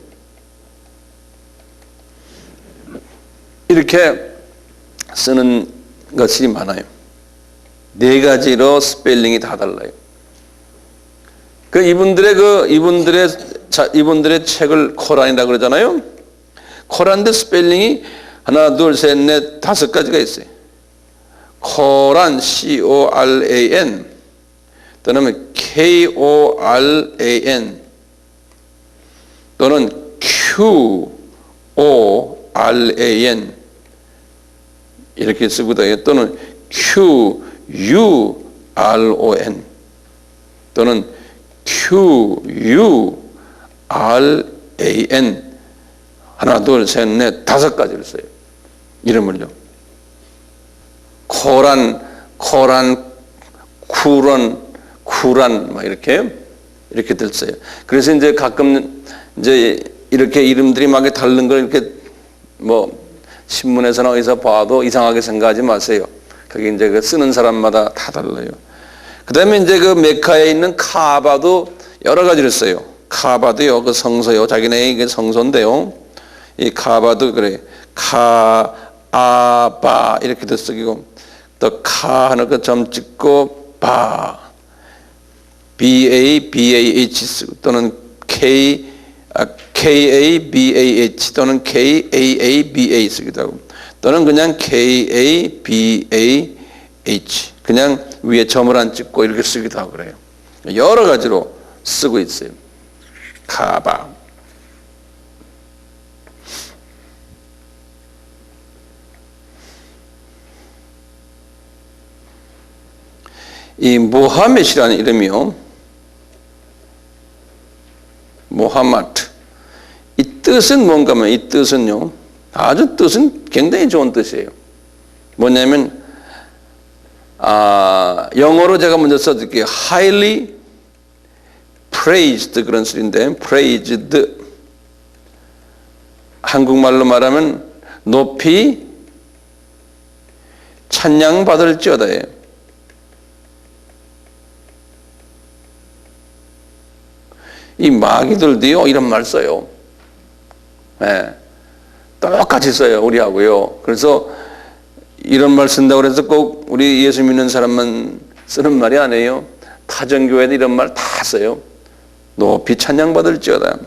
이렇게 쓰는 것이 많아요. 네 가지로 스펠링이 다 달라요. 이분들의 책을 코란이라고 그러잖아요. 코란데 스펠링이 하나, 둘, 셋, 넷, 5가지가 있어요. 코란, C-O-R-A-N 또는 K-O-R-A-N 또는 Q-O-R-A-N 이렇게 쓰고요. 또는 Q-U-R-O-N 또는 Q-U-R-A-N 하나, 둘, 셋, 넷, 5가지를 써요. 이름을요. 코란, 쿠란, 막 이렇게들 써요. 그래서 이제 가끔 이제 이렇게 이름들이 막 다른 걸 이렇게 뭐 신문에서나 어디서 봐도 이상하게 생각하지 마세요. 그게 이제 그 쓰는 사람마다 다 달라요. 그 다음에 이제 그 메카에 있는 카바도 여러 가지를 써요. 카바도요, 그 성소요. 자기네 이게 성소인데요. 이 카바도 그래. 아바 이렇게도 쓰기고 또 카 하나 그 점 찍고 바 BABAH 쓰고 또는 KABAH 또는 KAABA 쓰기도 하고 또는 그냥 KABAH 그냥 위에 점을 안 찍고 이렇게 쓰기도 하고 그래요. 여러 가지로 쓰고 있어요. 카바. 이 모하멧이라는 이름이요. 모하마트. 이 뜻은 뭔가 하면 이 뜻은요. 아주 뜻은 굉장히 좋은 뜻이에요. 뭐냐면 영어로 제가 먼저 써드릴게요. highly praised 그런 소리인데 praised 한국말로 말하면 높이 찬양받을지어다예요. 이 마귀들도요 이런 말 써요. 네. 똑같이 써요 우리하고요. 그래서 이런 말 쓴다고 해서 꼭 우리 예수 믿는 사람만 쓰는 말이 아니에요. 타전교회도 이런 말 다 써요. 높이 찬양받을지어다.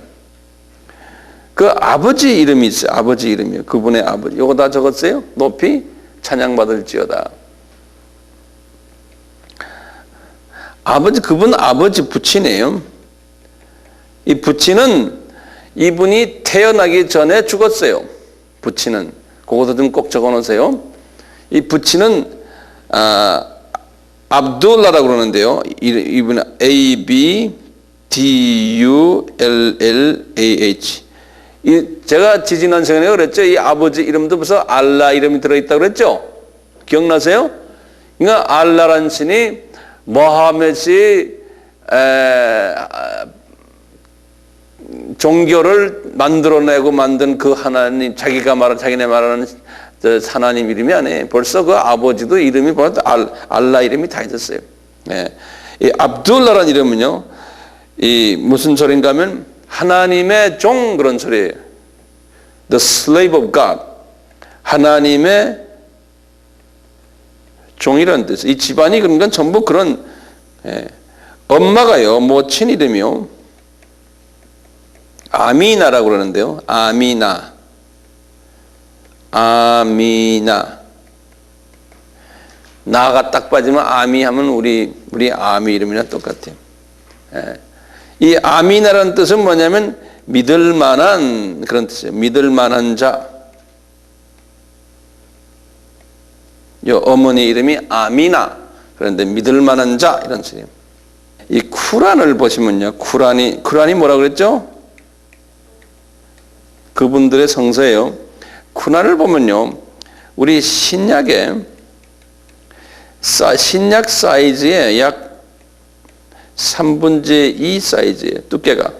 그 아버지 이름이 있어요. 아버지 이름이요. 그분의 아버지. 이거 다 적었어요? 높이 찬양받을지어다. 아버지, 그분 아버지 부친이에요. 이 부친은 이분이 태어나기 전에 죽었어요. 부친은. 그것도 좀 꼭 적어 놓으세요. 이 부친은 압둘라라고 그러는데요. 이분은 ABDULLAH. 제가 지지난 시간에 그랬죠. 이 아버지 이름도 벌써 알라 이름이 들어있다고 그랬죠. 기억나세요? 그러니까 알라라는 신이 모하멧이 종교를 만들어내고 만든 그 하나님, 자기네 말하는 하나님 이름이 아니에요. 벌써 그 아버지도 이름이 벌써 알라 이름이 다 있었어요. 예. 이 압둘라라는 이름은요, 이 무슨 소린가 하면 하나님의 종 그런 소리예요. The slave of God. 하나님의 종이라는 뜻. 이 집안이 그런 건 전부 그런, 엄마가요, 모친 이름이요. 아미나라고 그러는데요. 아미나. 나가 딱 빠지면 아미 하면 우리 아미 이름이랑 똑같아요. 이 아미나라는 뜻은 뭐냐면 믿을 만한 그런 뜻이에요. 믿을 만한 자. 요 어머니 이름이 아미나. 그런데 믿을 만한 자 이런 뜻이에요. 이 쿠란을 보시면요. 쿠란이 뭐라고 그랬죠? 그분들의 성서예요. 쿠란을 보면요. 우리 신약의 신약 사이즈의 약 3분의 2 사이즈예요. 두께가.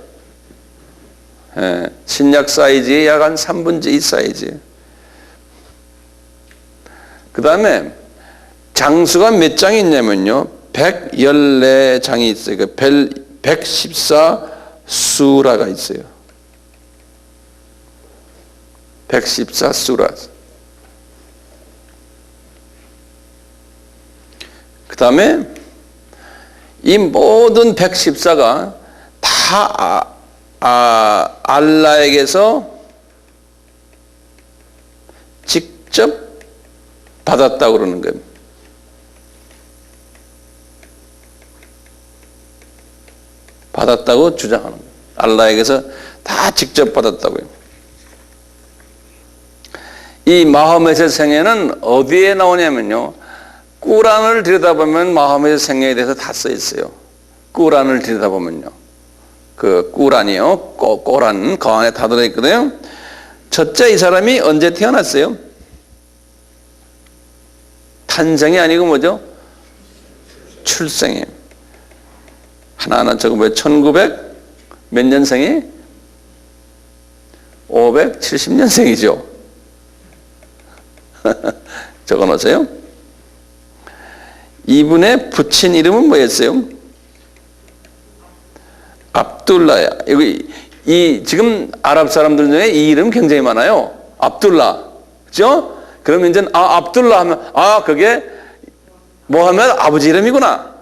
신약 사이즈의 약 한 3분의 2 사이즈예요. 그 다음에 장수가 몇 장이 있냐면요. 114장이 있어요. 그 114수라가 있어요. 114수라. 그 다음에 이 모든 114가 다 알라에게서 직접 받았다고 그러는 거예요. 받았다고 주장하는 거예요. 알라에게서 다 직접 받았다고요. 이 마호멧의 생애는 어디에 나오냐면요, 꾸란을 들여다보면 마호멧의 생애에 대해서 다 써 있어요. 꾸란을 들여다보면요, 그 꾸란이요, 꼬란 그 안에 다 들어있거든요. 첫째, 이 사람이 언제 태어났어요? 탄생이 아니고 뭐죠? 출생이에요. 하나하나 적어보면 1900 몇 년생이? 570년생이죠. 적어놓으세요. 이분의 부친 이름은 뭐였어요? 압둘라야. 여기 지금 아랍 사람들 중에 이 이름 굉장히 많아요. 압둘라, 그죠? 그러면 이제 압둘라 하면 그게 뭐 하면 아버지 이름이구나.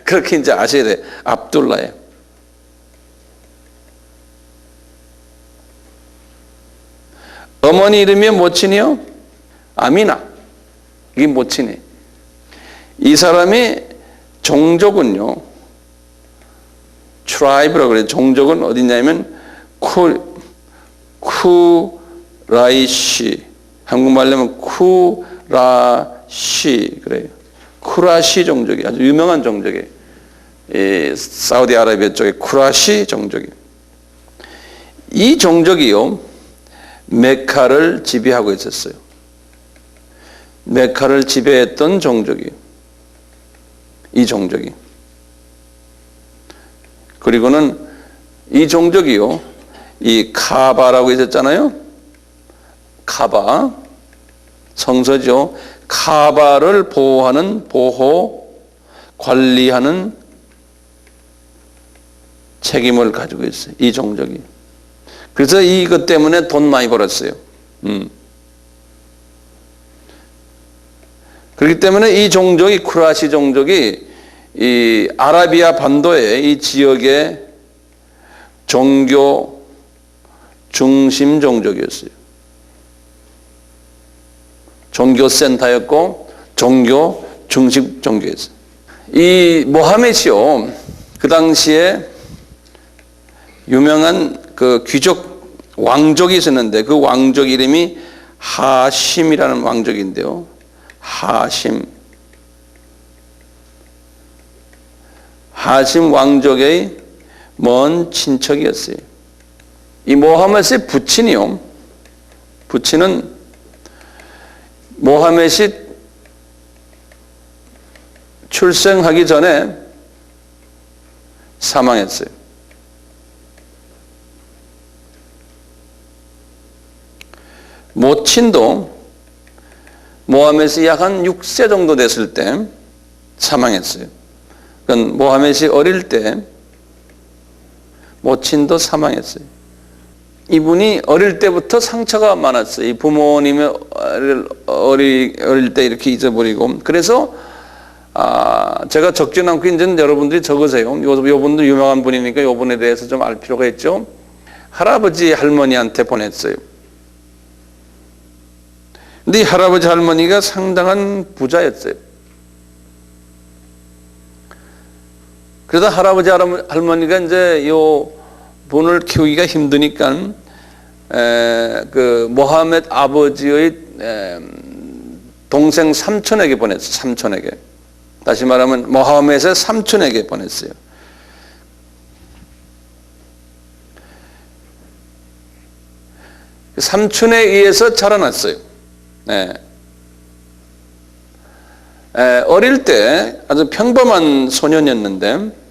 그렇게 이제 아셔야 돼. 압둘라예요. 어머니 이름이 모친이요? 아미나. 이게 모친이. 이 사람이 종족은요, 트라이브라고 그래요. 종족은 어디냐면 쿠라이시. 한국말로 하면 쿠라시 그래요. 쿠라시 종족이 아주 유명한 종족이에요. 이 사우디아라비아 쪽에 쿠라시 종족이. 이 종족이요, 메카를 지배하고 있었어요. 메카를 지배했던 종족이에요. 이 종족이. 그리고는 이 종족이요, 이 카바라고 있었잖아요. 카바, 성서죠. 카바를 관리하는 책임을 가지고 있어요. 이 종족이. 그래서 이것 때문에 돈 많이 벌었어요. 그렇기 때문에 이 종족이, 쿠라시 종족이 이 아라비아 반도의 이 지역의 종교 중심 종족이었어요. 종교센터였고 종교 중심 종교였어요. 이 모하멧이요, 그 당시에 유명한 그 귀족 왕족이 있었는데 그 왕족 이름이 하심이라는 왕족인데요. 하심 왕족의 먼 친척이었어요. 이 모하멧의 부친이요, 부친은 모하멧이 출생하기 전에 사망했어요. 모친도 모하멧이 약 한 6세 정도 됐을 때 사망했어요. 그러니까 모하멧이 어릴 때 모친도 사망했어요. 이분이 어릴 때부터 상처가 많았어요. 이 부모님의 어릴 때 이렇게 잊어버리고. 그래서 제가 적지 않고 이제 여러분들이 적으세요. 요분도 유명한 분이니까 요분에 대해서 좀 알 필요가 있죠. 할아버지 할머니한테 보냈어요. 근데 이 할아버지 할머니가 상당한 부자였어요. 그러다 할아버지 할머니가 이제 요 분을 키우기가 힘드니까 그 모하멧 아버지의 동생 삼촌에게 보냈어요. 삼촌에게. 다시 말하면 모하멧의 삼촌에게 보냈어요. 삼촌에 의해서 자라났어요. 어릴 때 아주 평범한 소년이었는데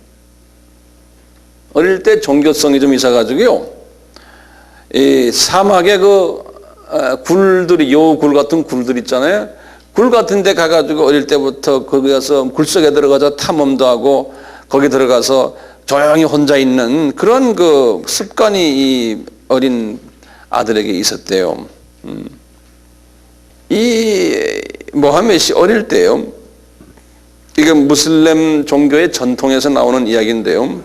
어릴 때 종교성이 좀 있어가지고요, 이 사막에 그 굴들이, 여우 굴 같은 굴들 있잖아요. 굴 같은 데 가가지고 어릴 때부터 거기 가서 굴 속에 들어가서 탐험도 하고 거기 들어가서 조용히 혼자 있는 그런 그 습관이 이 어린 아들에게 있었대요. 이 모하메시 어릴 때요. 이건 무슬림 종교의 전통에서 나오는 이야기인데요.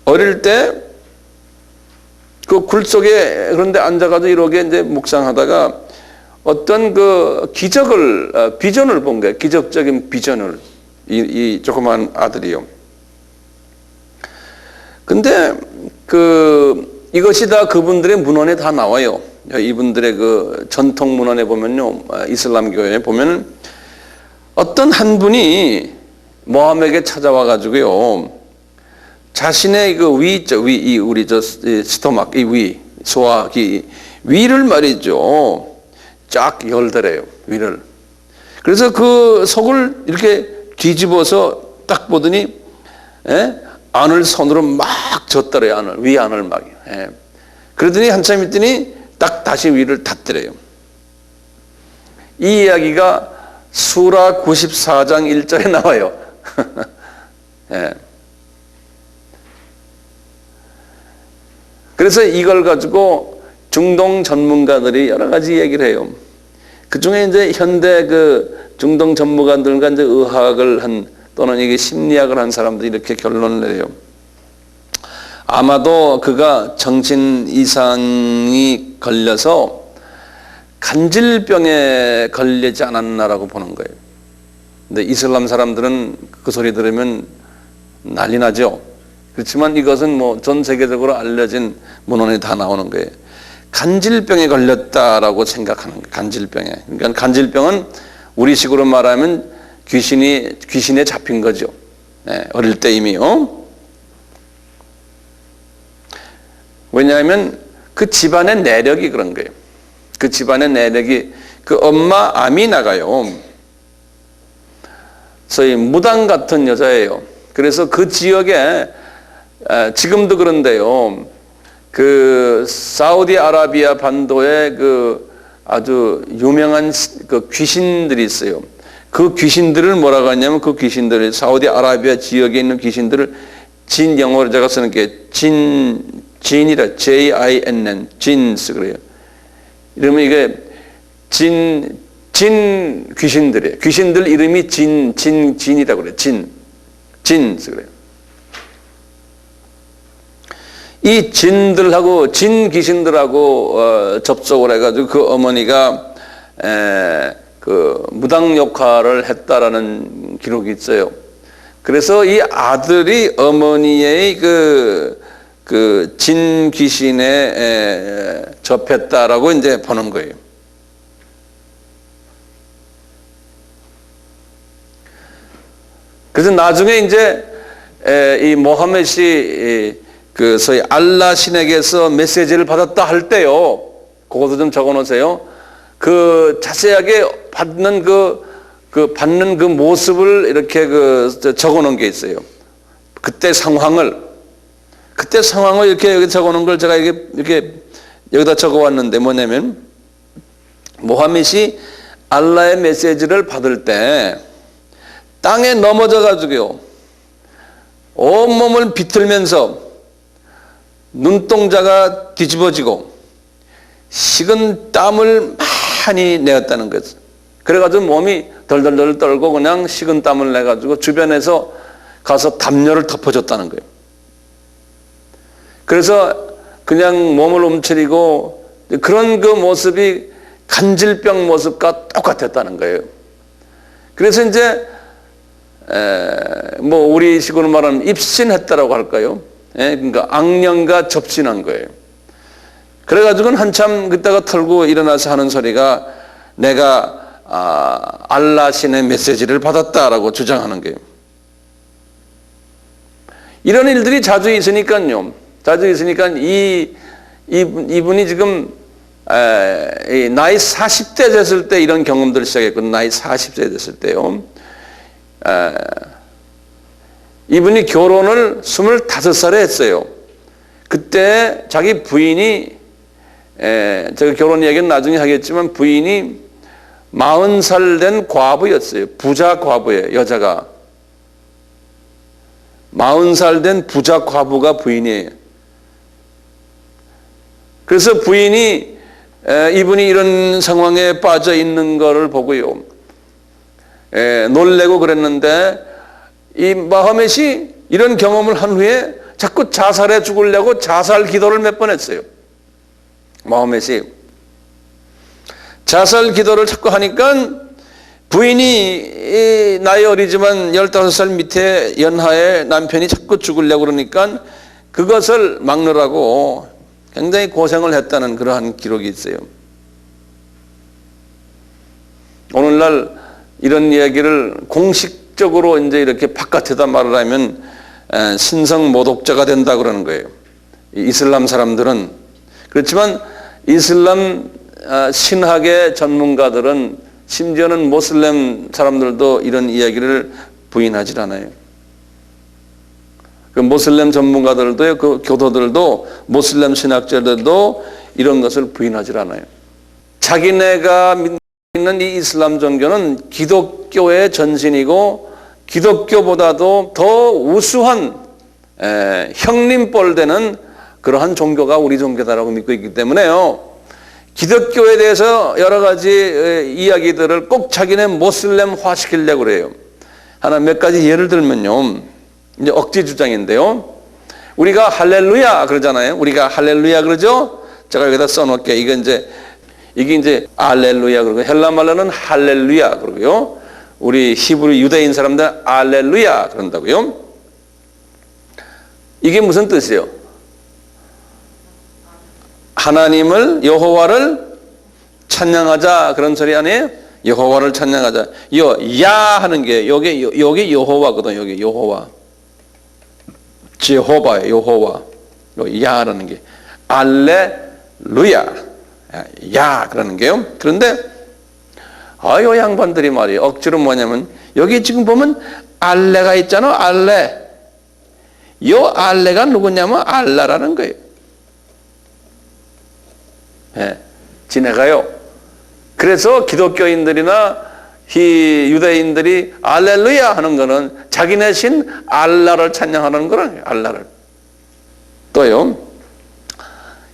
어릴 때 그 굴 속에 그런데 앉아가지고 이렇게 이제 묵상하다가 어떤 그 비전을 본 거예요. 기적적인 비전을. 이 조그만 아들이요. 근데 이것이 다 그분들의 문헌에 다 나와요. 이분들의 그 전통 문헌에 보면요. 이슬람교에 보면은 어떤 한 분이 모함에게 찾아와 가지고요. 자신의 그 위 있죠. 우리 스토막, 위, 소화기, 위를 말이죠. 쫙 열더래요. 위를. 그래서 그 속을 이렇게 뒤집어서 딱 보더니, 안을 손으로 막 젓더래요. 위 안을 막. 그러더니 한참 있더니 딱 다시 위를 닫더래요. 이 이야기가 수라 94장 1절에 나와요. 그래서 이걸 가지고 중동 전문가들이 여러 가지 얘기를 해요. 그 중에 이제 현대 그 중동 전문가들과 이제 의학을 한 또는 이게 심리학을 한 사람들이 이렇게 결론을 내요. 아마도 그가 정신 이상이 걸려서 간질병에 걸리지 않았나라고 보는 거예요. 근데 이슬람 사람들은 그 소리 들으면 난리 나죠. 그렇지만 이것은 뭐 전 세계적으로 알려진 문헌에 다 나오는 거예요. 간질병에 걸렸다라고 생각하는 거예요. 간질병에. 그러니까 간질병은 우리식으로 말하면 귀신에 잡힌 거죠. 어릴 때 이미요. 왜냐하면 그 집안의 내력이 그런 거예요. 그 집안의 내력이 그 엄마 아미나가요. 소위 무당 같은 여자예요. 그래서 그 지역에 지금도 그런데요. 그 사우디아라비아 반도에 그 아주 유명한 그 귀신들이 있어요. 그 귀신들을 뭐라고 하냐면 그 귀신들을 사우디아라비아 지역에 있는 귀신들을 진 영어로 제가 쓰는 게 진이라 JINN 진스 그래요. 이러면 이게 진 귀신들이에요. 귀신들 이름이 진이라고 그래요. 진스 그래요. 이 진들하고 진 귀신들하고 접속을 해가지고 그 어머니가 그 무당 역할을 했다라는 기록이 있어요. 그래서 이 아들이 어머니의 그 진 귀신에 접했다라고 이제 보는 거예요. 그래서 나중에 이제 이 모하메시 그 소위 알라 신에게서 메시지를 받았다 할 때요. 그것도 좀 적어 놓으세요. 그 자세하게 받는 받는 그 모습을 이렇게 적어 놓은 게 있어요. 그때 상황을 이렇게 여기 적어 놓은 걸 제가 이렇게 여기다 적어 왔는데 뭐냐면 모하мет이 알라의 메시지를 받을 때 땅에 넘어져 가지고요. 온몸을 비틀면서 눈동자가 뒤집어지고 식은 땀을 많이 내었다는 거죠. 그래가지고 몸이 덜덜덜 떨고 그냥 식은 땀을 내가지고 주변에서 가서 담요를 덮어줬다는 거예요. 그래서 그냥 몸을 움츠리고 그런 그 모습이 간질병 모습과 똑같았다는 거예요. 그래서 이제 뭐 우리식으로 말하면 입신했다라고 할까요? 그러니까 악령과 접신한 거예요. 그래가지고는 한참 그때가 털고 일어나서 하는 소리가 내가 알라 신의 메시지를 받았다라고 주장하는 거예요. 이런 일들이 자주 있으니까요. 이분이 지금 나이 40대 됐을 때 이런 경험들을 시작했고 나이 40세 됐을 때요. 이분이 결혼을 25살에 했어요. 그때 자기 부인이 제가 결혼 이야기는 나중에 하겠지만 부인이 40살 된 과부였어요. 부자 과부예요. 여자가 40살 된 부자 과부가 부인이에요. 그래서 부인이 이분이 이런 상황에 빠져 있는 것을 보고요, 놀래고 그랬는데, 이 마호멧이 이런 경험을 한 후에 자꾸 자살해 죽으려고 자살 기도를 몇 번 했어요. 마호멧이 자살 기도를 자꾸 하니까 부인이 나이 어리지만 15살 밑에 연하의 남편이 자꾸 죽으려고 그러니까 그것을 막느라고 굉장히 고생을 했다는 그러한 기록이 있어요. 오늘날 이런 이야기를 공식적으로 이제 이렇게 바깥에다 말을 하면 신성 모독자가 된다 그러는 거예요. 이슬람 사람들은. 그렇지만 이슬람 신학의 전문가들은, 심지어는 모슬렘 사람들도 이런 이야기를 부인하지 않아요. 그 모슬렘 전문가들도, 그 교도들도, 모슬렘 신학자들도 이런 것을 부인하지 않아요. 자기네가 믿는 이 이슬람 종교는 기독교의 전신이고 기독교보다도 더 우수한 형님뻘 되는 그러한 종교가 우리 종교다라고 믿고 있기 때문에요, 기독교에 대해서 여러 가지 이야기들을 꼭 자기네 모슬렘화 시키려고 그래요. 하나 몇 가지 예를 들면요, 이제 억지 주장인데요, 우리가 할렐루야 그러잖아요. 우리가 할렐루야 그러죠. 제가 여기다 써놓을게요. 이게 이제 알렐루야 그러고, 헬라 말로는 할렐루야 그러고요, 우리 히브리 유대인 사람들 알렐루야 그런다고요. 이게 무슨 뜻이에요? 하나님을, 여호와를 찬양하자 그런 소리 아니에요? 여호와를 찬양하자. 야 하는 게 여기 여호와거든. 여기 여호와, 제호바예요. 여호와. 야 하는 게 알레루야, 야 그러는 게요. 그런데 요 양반들이 말이에요, 억지로 뭐냐면, 여기 지금 보면 알레가 있잖아. 알레. 요 알레가 누구냐면 알라라는 거예요. 지네가요. 그래서 기독교인들이나 유대인들이 알렐루야 하는 거는 자기네 신 알라를 찬양하는 거라는 거예요. 알라를. 또요,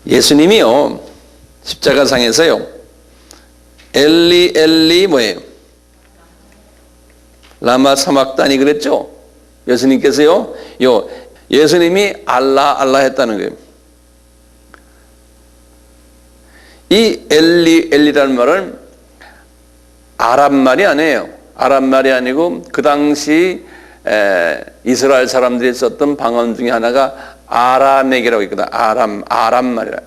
예수님이요, 십자가상에서요, 엘리 엘리 뭐예요? 라마 사막다니 그랬죠? 예수님께서요, 예수님이 알라 알라 했다는 거예요. 이 엘리 엘리라는 말은 아랍 말이 아니에요. 아랍 말이 아니고 그 당시 이스라엘 사람들이 썼던 방언 중에 하나가 아라멕이라고 있거든. 아람 말이라.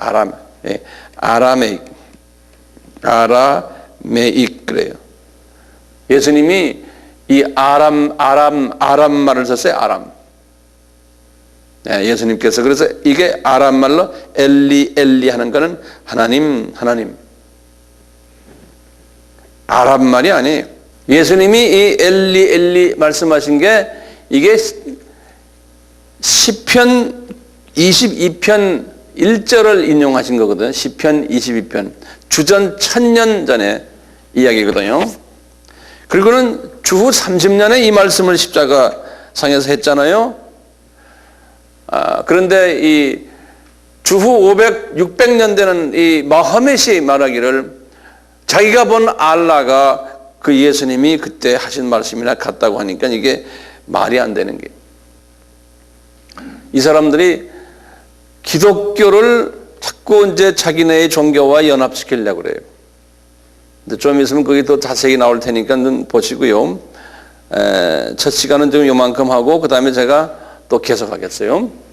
아라메익 그래요. 예수님이 이 아람 말을 썼어요. 아람. 예수님께서 그래서 이게 아람 말로 엘리 엘리 하는 거는 하나님 하나님, 아랍 말이 아니에요. 예수님이 이 엘리 엘리 말씀하신 게 이게 시편 22편 1절을 인용하신 거거든요. 시편 22편 주전 1000년 전에 이야기거든요. 그리고는 주후 30년에 이 말씀을 십자가 상에서 했잖아요. 그런데 이 주후 600년 되는 이 마호멧이 말하기를 자기가 본 알라가 그 예수님이 그때 하신 말씀이나 같다고 하니까 이게 말이 안 되는 게, 이 사람들이 기독교를 자꾸 이제 자기네의 종교와 연합시키려고 그래요. 근데 좀 있으면 그게 또 자세히 나올 테니까 좀 보시고요. 첫 시간은 좀 요만큼 하고 그 다음에 제가 또 계속하겠어요.